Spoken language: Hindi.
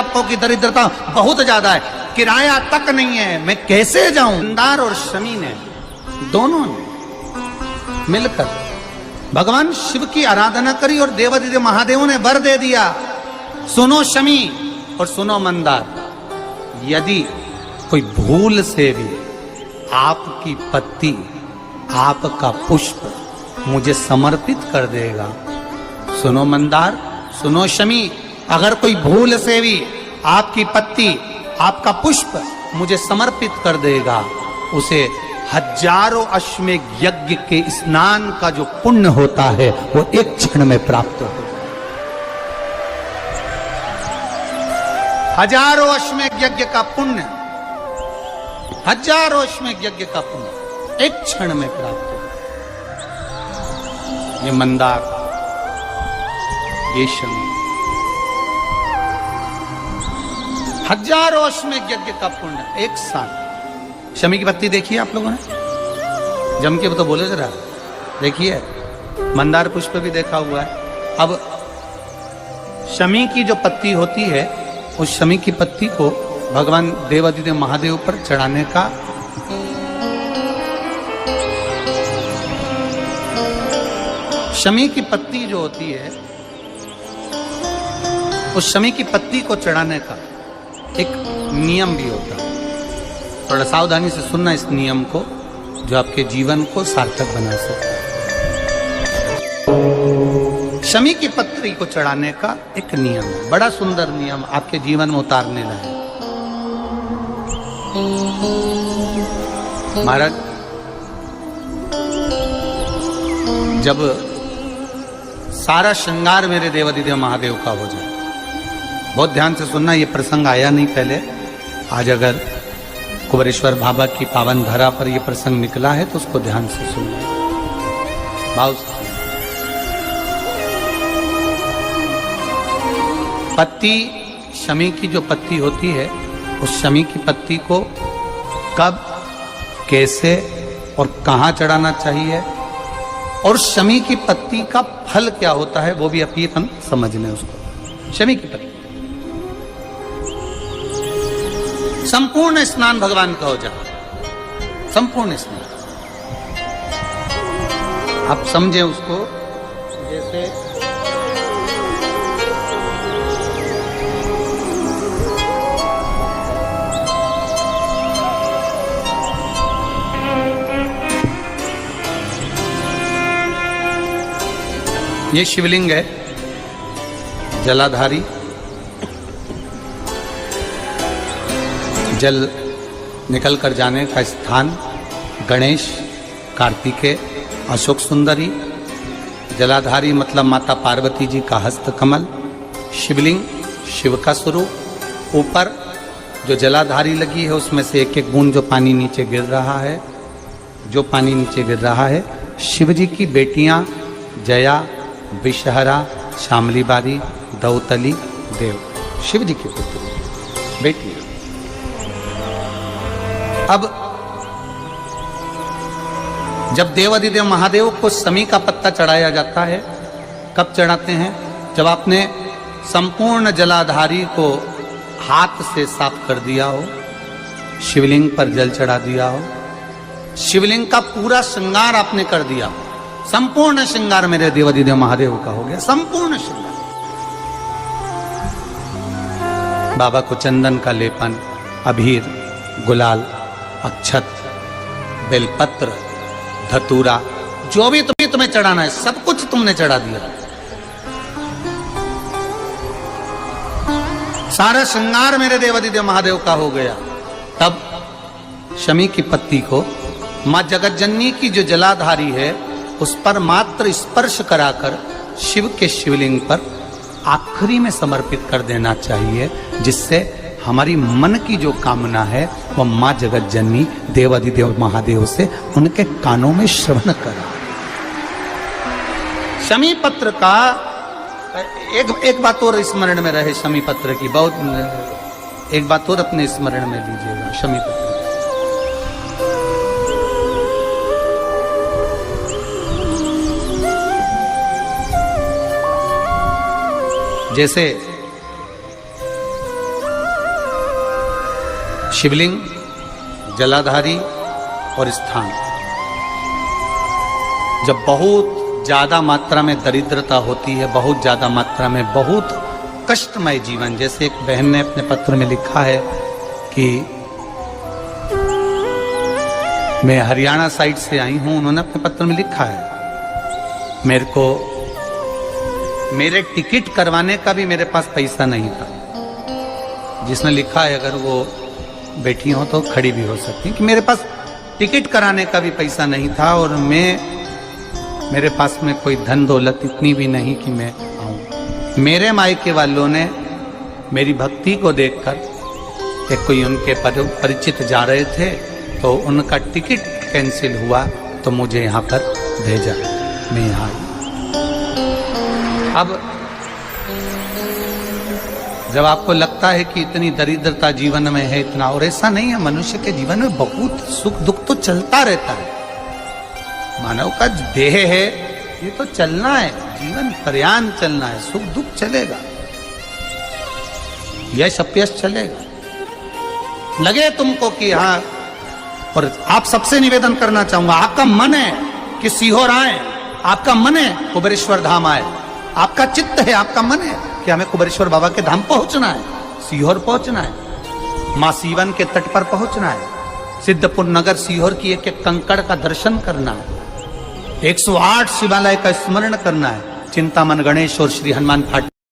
आपको कि दरिद्रता बहुत ज्यादा है, किराया तक नहीं है, मैं कैसे जाऊं। मंदार और शमी ने दोनों ने मिलकर भगवान शिव की आराधना करी और देवादिदेव महादेव ने वर दे दिया। सुनो शमी और सुनो मंदार, यदि कोई भूल से भी आपकी पत्ती, आपका पुष्प मुझे समर्पित कर देगा, सुनो मंदार, सुनो शमी, अगर कोई भूल से भी आपकी पत्ती, आपका पुष्प मुझे समर्पित कर देगा, उसे हजारों अश्वमेध यज्ञ के स्नान का जो पुण्य होता है वो एक क्षण में प्राप्त होगा। हजारों अश्वमेध यज्ञ का पुण्य, हजारों अश्वमेध यज्ञ का पुण्य एक क्षण में प्राप्त होगा। ये मंदार, ये शमी, हजारों अश्वमेध यज्ञ का पुण्य एक साथ। शमी की पत्ती देखी है आप लोगों ने, जम के तो बोले जरा, देखिए मंदार पुष्प भी देखा हुआ है। अब शमी की जो पत्ती होती है, उस शमी की पत्ती को भगवान देवादिदेव महादेव पर चढ़ाने का शमी की पत्ती जो होती है, उस शमी की पत्ती को चढ़ाने का एक नियम भी होता है। थोड़ा सावधानी से सुनना इस नियम को, जो आपके जीवन को सार्थक बना सकता है। शमी की पत्ती को चढ़ाने का एक नियम है, बड़ा सुंदर नियम, आपके जीवन में उतारने लायक। महाराज, जब सारा श्रृंगार मेरे देवादिदेव महादेव का हो जाए, बहुत ध्यान से सुनना, ये प्रसंग आया नहीं पहले, आज अगर कुबेरेश्वर बाबा की पावन धरा पर यह प्रसंग निकला है तो उसको ध्यान से सुनना भाव से। पत्ती, शमी की जो पत्ती होती है, उस शमी की पत्ती को कब, कैसे और कहां चढ़ाना चाहिए, और शमी की पत्ती का फल क्या होता है, वो भी अपन समझ लें उसको। शमी की पत्ती, संपूर्ण स्नान भगवान का हो जाए, संपूर्ण स्नान। आप समझे उसको, जैसे ये शिवलिंग है, जलाधारी, जल निकल कर जाने का स्थान, गणेश, कार्तिकेय, अशोक सुंदरी, जलाधारी मतलब माता पार्वती जी का हस्त कमल, शिवलिंग, शिव का स्वरूप, ऊपर जो जलाधारी लगी है उसमें से एक एक बूंद जो पानी नीचे गिर रहा है, जो पानी नीचे गिर रहा है, शिव जी की बेटियां जया, विषहरा, शामली बारी, दौतली, देव, शिव जी की पुत्री बेटियां। अब जब देवादिदेव महादेव को शमी का पत्ता चढ़ाया जाता है, कब चढ़ाते हैं, जब आपने संपूर्ण जलाधारी को हाथ से साफ कर दिया हो, शिवलिंग पर जल चढ़ा दिया हो, शिवलिंग का पूरा श्रृंगार आपने कर दिया, संपूर्ण श्रृंगार मेरे देवादिदेव महादेव का हो गया, संपूर्ण श्रृंगार। बाबा को चंदन का लेपन, अबीर, गुलाल, अक्षत, बेलपत्र, धतूरा, जो भी तुम्हें चढ़ाना है सब कुछ तुमने चढ़ा दिया, सारा श्रृंगार मेरे देवादिदेव महादेव का हो गया। तब शमी की पत्ती को मां जगत जननी की जो जलाधारी है उस पर मात्र स्पर्श कराकर शिव के शिवलिंग पर आखिरी में समर्पित कर देना चाहिए, जिससे हमारी मन की जो कामना है वह मां जगत जननी देवादिदेव महादेव से उनके कानों में श्रवण करा। शमी पत्र का एक बात और स्मरण में रहे, शमी पत्र की बहुत एक बात और अपने स्मरण में लीजिएगा। शमी पत्र जैसे शिवलिंग, जलाधारी और स्थान। जब बहुत ज्यादा मात्रा में दरिद्रता होती है, बहुत ज्यादा मात्रा में बहुत कष्टमय जीवन, जैसे एक बहन ने अपने पत्र में लिखा है कि मैं हरियाणा साइड से आई हूं, उन्होंने अपने पत्र में लिखा है मेरे को मेरे टिकट करवाने का भी मेरे पास पैसा नहीं था। जिसने लिखा है, अगर वो बैठी हो तो खड़ी भी हो सकती है, कि मेरे पास टिकट कराने का भी पैसा नहीं था और मेरे पास में कोई धन दौलत इतनी भी नहीं कि मैं आऊं। मेरे मायके वालों ने मेरी भक्ति को देखकर, एक कोई उनके परिचित जा रहे थे तो उनका टिकट कैंसिल हुआ तो मुझे यहाँ पर भेजा, मैं यहाँ आई। अब जब आपको लगता है कि इतनी दरिद्रता जीवन में है, इतना, और ऐसा नहीं है, मनुष्य के जीवन में बहुत सुख दुख तो चलता रहता है। मानव का देह है, ये तो चलना है, जीवन पर्यान चलना है, सुख दुख चलेगा, यश अपयश चलेगा। लगे तुमको कि हाँ, और आप सबसे निवेदन करना चाहूंगा, आपका मन है कि सीहोर आए, आपका मन है कुबेरेश्वर धाम आए, आपका चित्त है, आपका मन है कि हमें कुबेरेश्वर बाबा के धाम पहुंचना है, सीहोर पहुंचना है, मां सीवन के तट पर पहुंचना है, सिद्धपुर नगर सीहोर की एक एक कंकड़ का दर्शन करना है, 108 शिवालय का स्मरण करना है, चिंतामन गणेश और श्री हनुमान फाटक